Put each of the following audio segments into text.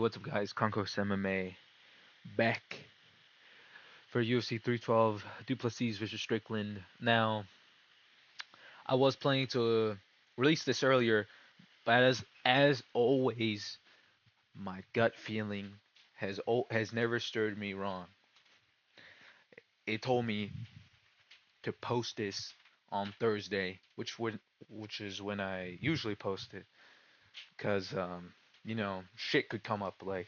what's up, guys? Concourse MMA back for UFC 312 Duplessis versus Strickland. Now, I was planning to release this earlier, but as always, my gut feeling has never stirred me wrong. It told me to post this on Thursday, which is when I usually post it, because shit could come up like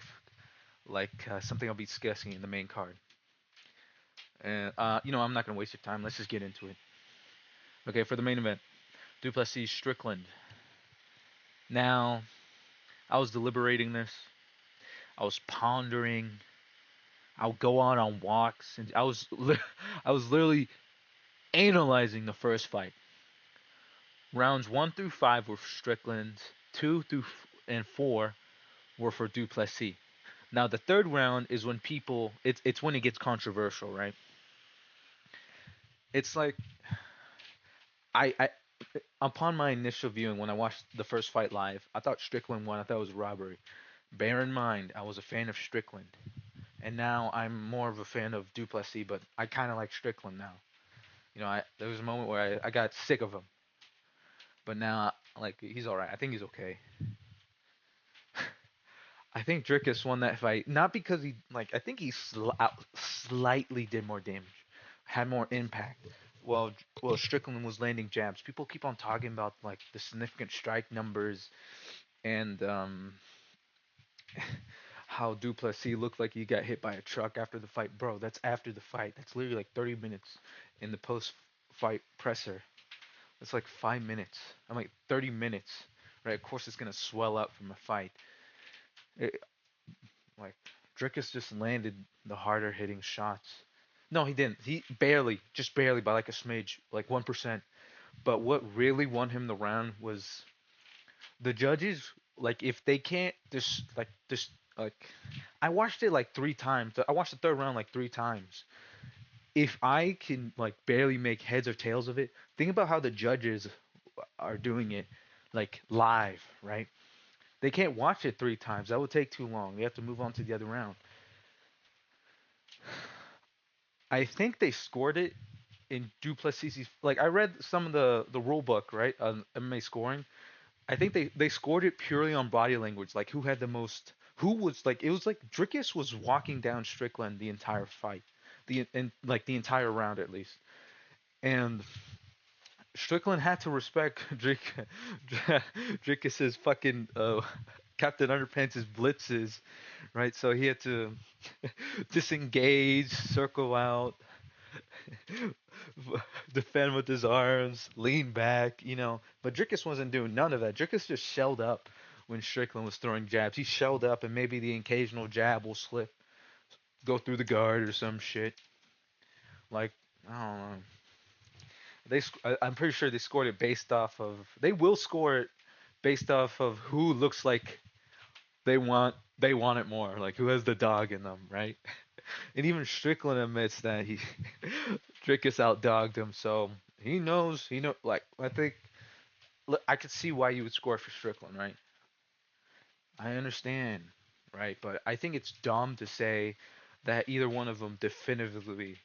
something I'll be discussing in the main card. And I'm not gonna waste your time. Let's just get into it. Okay, for the main event, Duplessis Strickland. Now, I was deliberating this. I was pondering. I'll go on walks, and I was literally analyzing the first fight. Rounds 1 through 5 were for Strickland. And 4 were for Duplessis. Now, the third round is when it's when it gets controversial, right? It's like I upon my initial viewing, when I watched the first fight live, I thought Strickland won. I thought it was robbery. Bear in mind, I was a fan of Strickland, and now I'm more of a fan of Duplessis, but I kind of like Strickland now. There was a moment where I got sick of him, but now like he's all right. I think he's okay. I think Dricus won that fight not because I think he slightly did more damage, had more impact. Well, Strickland was landing jabs. People keep on talking about like the significant strike numbers and how Duplessis looked like he got hit by a truck after the fight. Bro, that's after the fight. That's literally like 30 minutes in the post-fight presser. It's like 5 minutes. I'm like 30 minutes, right? Of course, it's gonna swell up from a fight. It, like Dricus just landed the harder hitting shots. No, he didn't. He barely, just barely by like a smidge, like 1%. But what really won him the round was the judges. Like if they can't like I watched it like 3 times. I watched the third round like 3 times. If I can like barely make heads or tails of it, think about how the judges are doing it like live, right? They can't watch it 3 times. That would take too long. They have to move on to the other round. I think they scored it in Duplessis. Like I read some of the rule book, right, on MMA scoring. I think they scored it purely on body language, like who had the most, who was like it was like Dricus was walking down Strickland the entire fight, the entire round at least, and Strickland had to respect Dricus's fucking Captain Underpants' blitzes, right? So he had to disengage, circle out, defend with his arms, lean back, But Dricus wasn't doing none of that. Dricus just shelled up when Strickland was throwing jabs. He shelled up, and maybe the occasional jab will slip, go through the guard or some shit. Like I don't know. I'm pretty sure they scored it based off of. They will score it based off of who looks like they want it more, like who has the dog in them, right? And even Strickland admits that he Dricus outdogged him, so he knows. Like I think I could see why you would score for Strickland, right? I understand, right? But I think it's dumb to say that either one of them definitively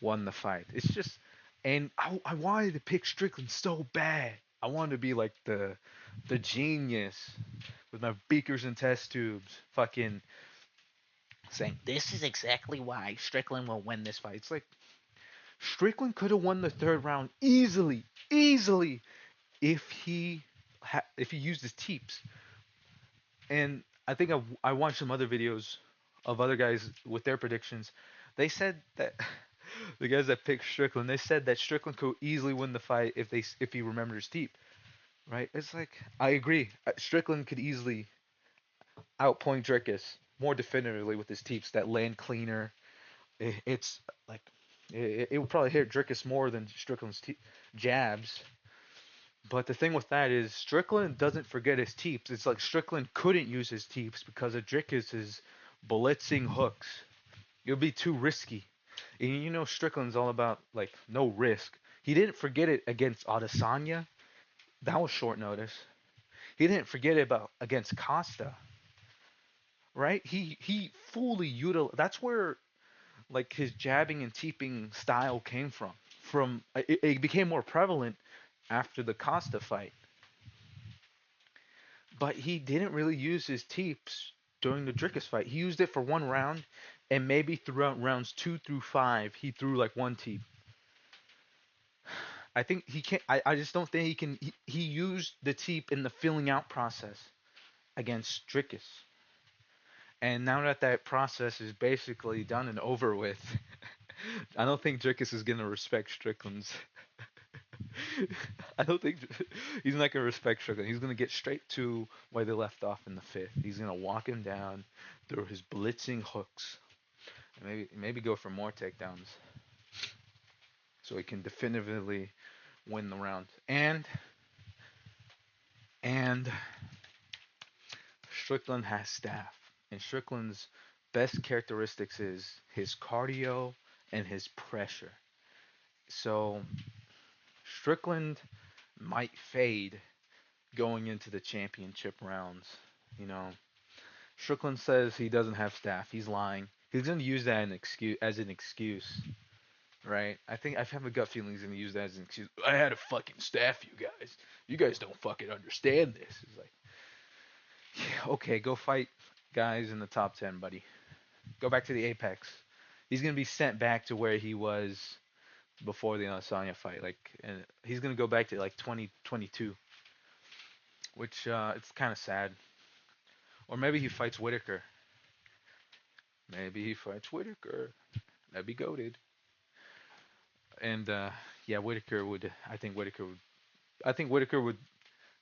won the fight. It's just, and I wanted to pick Strickland so bad. I wanted to be like the genius with my beakers and test tubes, fucking saying this is exactly why Strickland will win this fight. It's like Strickland could have won the third round easily, easily if if he used his teeps. And I think I watched some other videos of other guys with their predictions. They said that the guys that picked Strickland, they said that Strickland could easily win the fight if he remembered his teep. Right? It's like I agree. Strickland could easily outpoint Dricus more definitively with his teeps that land cleaner. It's like it would probably hit Dricus more than Strickland's jabs. But the thing with that is Strickland doesn't forget his teeps. It's like Strickland couldn't use his teeps because of Dricus's blitzing hooks. It would be too risky. And Strickland's all about like no risk. He didn't forget it against Adesanya. That was short notice. He didn't forget it about against Costa. right? He fully util. That's where like his jabbing and teeping style came from. It became more prevalent after the Costa fight, but he didn't really use his teeps during the Dricus fight. He used it for one round, and maybe throughout rounds 2 through 5, he threw like one teep. I think he can't. I just don't think he can. He used the teep in the filling out process against Dricus. And now that that process is basically done and over with, I don't think Dricus is gonna respect Strickland's. I don't think he's not gonna respect Strickland. He's gonna get straight to where they left off in the fifth. He's gonna walk him down through his blitzing hooks, and maybe go for more takedowns, so he can definitively win the round. And Strickland has staff, and Strickland's best characteristics is his cardio and his pressure. So Strickland might fade going into the championship rounds. You know, Strickland says he doesn't have staff. He's lying. He's going to use that as an excuse, right? I think I have a gut feeling he's going to use that as an excuse. I had a fucking staff, you guys. You guys don't fucking understand this. It's like, yeah, okay, go fight guys in the top 10, buddy. Go back to the Apex. He's going to be sent back to where he was before the Adesanya fight. Like, and he's going to go back to like 2022, which it's kind of sad. Or maybe he fights Whitaker. Maybe he fights Whitaker. That'd be goaded. And yeah, Whitaker would. I think Whitaker would. I think Whitaker would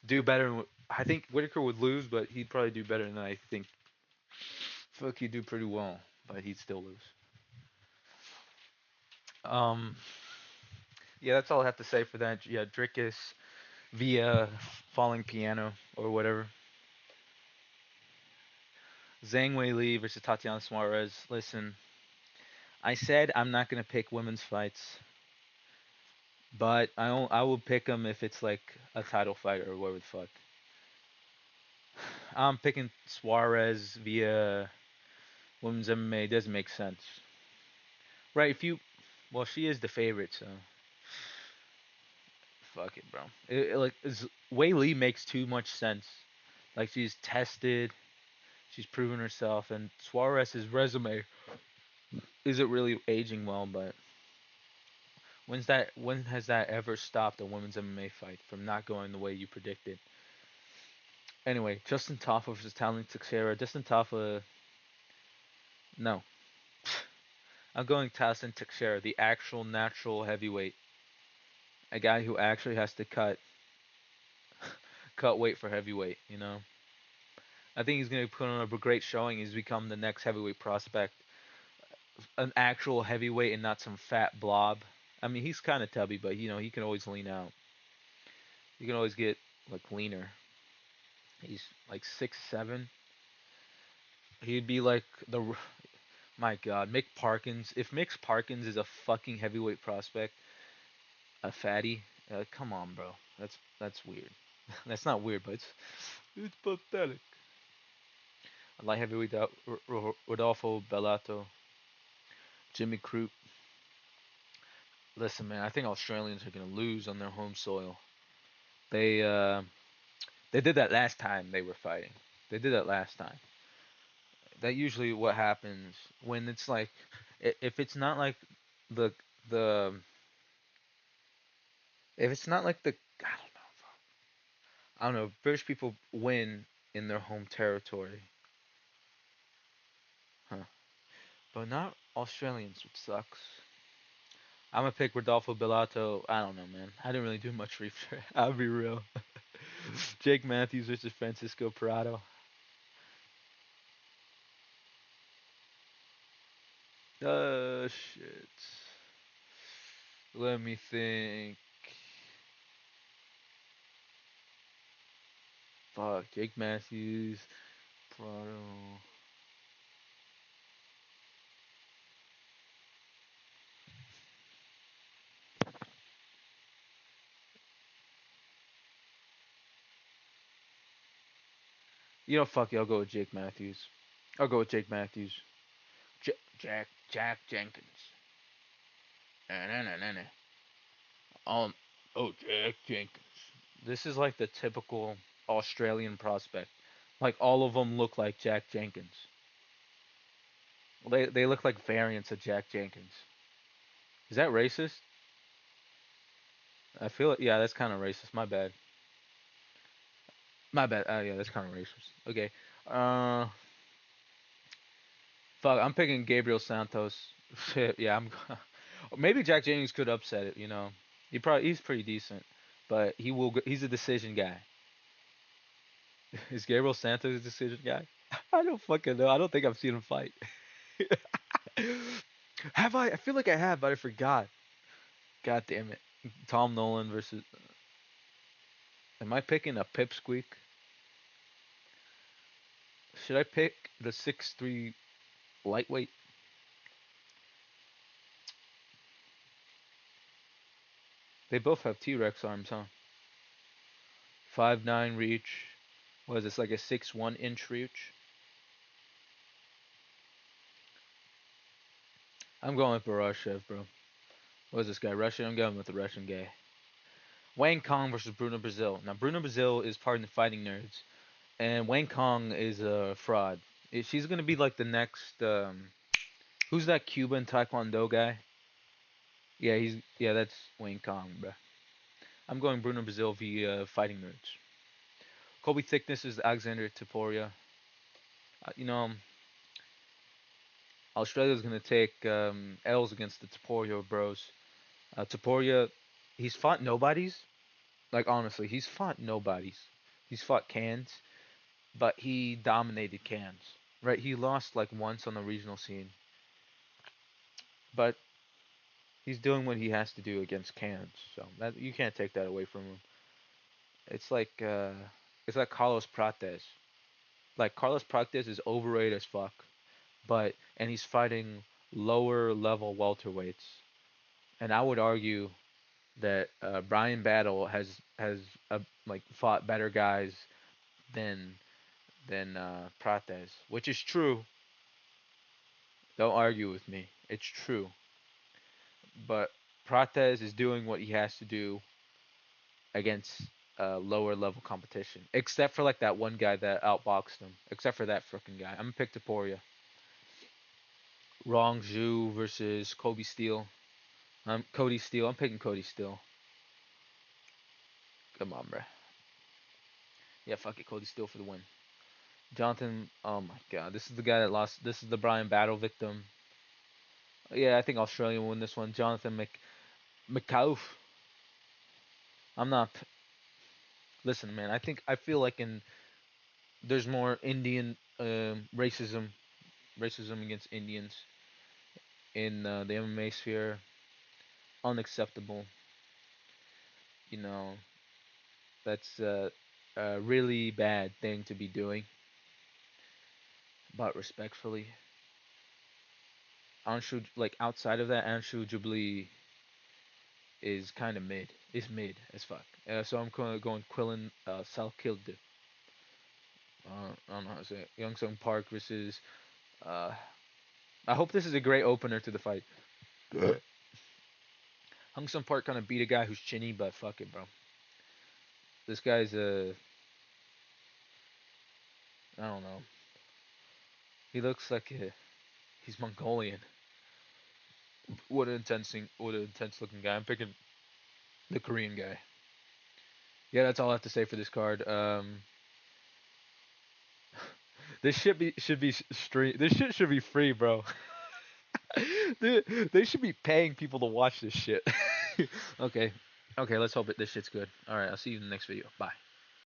do better. I think Whitaker would lose, but he'd probably do better than I think. Fuck, he'd do pretty well, but he'd still lose. Um, yeah, that's all I have to say for that. Yeah, Dricus via falling piano or whatever. Zhang Wei Li versus Tatiana Suarez. Listen, I said I'm not gonna pick women's fights, but I will pick them if it's like a title fight or whatever the fuck. I'm picking Suarez via women's MMA. It doesn't make sense, right? If you, well, she is the favorite, so fuck it, bro. Wei Li makes too much sense. Like she's tested, she's proven herself, and Suarez's resume isn't really aging well. But when has that ever stopped a women's MMA fight from not going the way you predicted? Anyway, Justin Taffa versus Talon Teixeira. Justin Taffa, no. I'm going Talon Teixeira, the actual natural heavyweight, a guy who actually has to cut weight for heavyweight. You know, I think he's going to put on a great showing. He's become the next heavyweight prospect, an actual heavyweight and not some fat blob. I mean, he's kind of tubby, but you know he can always lean out. He can always get like leaner. He's like 6'7". He'd be like my God, Mick Parkins. If Mick Parkins is a fucking heavyweight prospect, a fatty, come on, bro. That's weird. That's not weird, but it's pathetic. Light heavyweight Rodolfo Bellato, Jimmy Crute. Listen, man, I think Australians are gonna lose on their home soil. They uh, they did that last time they were fighting. They did that last time. That usually what happens when it's like, if it's not like the the if it's not like the I don't know, British people win in their home territory, huh? But not Australians, which sucks. I'm gonna pick Rodolfo Bellato. I don't know, man. I didn't really do much research. I'll be real. Jake Matthews versus Francisco Prado. Shit. Let me think. Fuck, Jake Matthews, Prado. You know, fuck it. I'll go with Jake Matthews. I'll go with Jake Matthews. Jack Jenkins. Na-na-na-na-na. Um, oh, Jack Jenkins. This is like the typical Australian prospect. Like all of them look like Jack Jenkins. They look like variants of Jack Jenkins. Is that racist? I feel it. Yeah, that's kind of racist. My bad. My bad. Yeah, that's kind of racist. Okay. Uh, fuck. I'm picking Gabriel Santos. Shit. Yeah, I'm. Maybe Jack Jenkins could upset it. He's pretty decent, but he's a decision guy. Is Gabriel Santos a decision guy? I don't fucking know. I don't think I've seen him fight. Have I? I feel like I have, but I forgot. God damn it. Tom Nolan versus. Am I picking a pipsqueak? Should I pick the 6'3" lightweight? They both have T-Rex arms, huh? 5'9" reach. What is this, like a 6'1" inch reach? I'm going with Barashev, bro. What is this guy, Russian? I'm going with the Russian guy. Wang Kong versus Bruno Brazil. Now, Bruno Brazil is part of the Fighting Nerds, and Wang Kong is a fraud. She's gonna be like the next. Who's that Cuban Taekwondo guy? Yeah, that's Wang Kong, bro. I'm going Bruno Brazil v Fighting Nerds. Kobe Thickness is Alexander Taporia. Uh, you know, Australia's gonna take L's against the Taporia bros. Taporia, he's fought nobodies. Like honestly, he's fought nobodies. He's fought cans, but he dominated cans. Right? He lost like once on the regional scene, but he's doing what he has to do against cans. So that you can't take that away from him. It's like uh, it's like Carlos Prates. Like Carlos Prates is overrated as fuck, and he's fighting lower level welterweights. And I would argue that Brian Battle has like fought better guys than Prates, which is true. Don't argue with me. It's true. But Prates is doing what he has to do against lower level competition, except for like that one guy that outboxed him. Except for that freaking guy. I'm gonna pick Taporia. Rong Zhu versus Kobe Steele. Cody Steele. I'm picking Cody Steele. Come on, bruh. Yeah, fuck it. Cody Steele for the win. Jonathan. Oh my god. This is the guy that lost. This is the Brian Battle victim. Yeah, I think Australia will win this one. Jonathan McCouf. I'm not. Listen, man. I feel like there's more Indian racism against Indians in the MMA sphere. Unacceptable. You know, that's a really bad thing to be doing. But respectfully, Anshu, like outside of that, Anshu Jubilee is kind of mid. Is mid as fuck. So I'm going Quillen Salkilde. I don't know how to say it. Young Sung Park versus. Uh, I hope this is a great opener to the fight. Hung Sung Park kind of beat a guy who's chinny, but fuck it, bro. This guy's I don't know. He looks like he's Mongolian. What an intense looking guy. I'm picking the Korean guy. Yeah, that's all I have to say for this card. This should be stream. This shit should be free, bro. They should be paying people to watch this shit. Okay, okay. Let's hope this shit's good. All right, I'll see you in the next video. Bye.